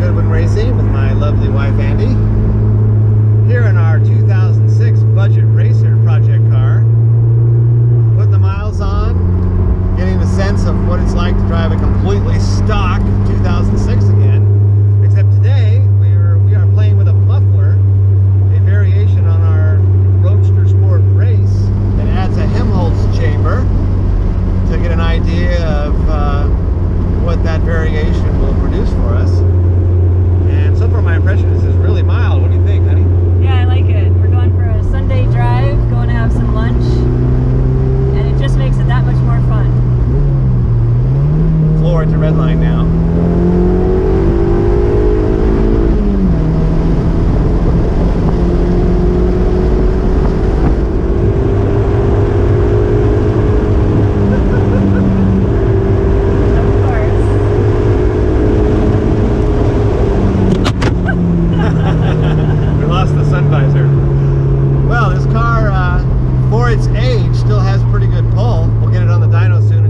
Racing with my lovely wife Andy. Here in our 2006 budget racer project car, putting the miles on, getting the sense of what it's like to drive a completely stock 2006 again. Except today we are playing with a muffler, a variation on our RoadsterSport race that adds a Helmholtz chamber to get an idea of what that variation will produce for us. And so far my impression is it's really mild. What do you think, honey? Yeah, I like it. We're going for a Sunday drive, going to have some lunch, and it just makes it that much more fun. Floor at the red line now. Well, this car, for its age, still has pretty good pull. We'll get it on the dyno soon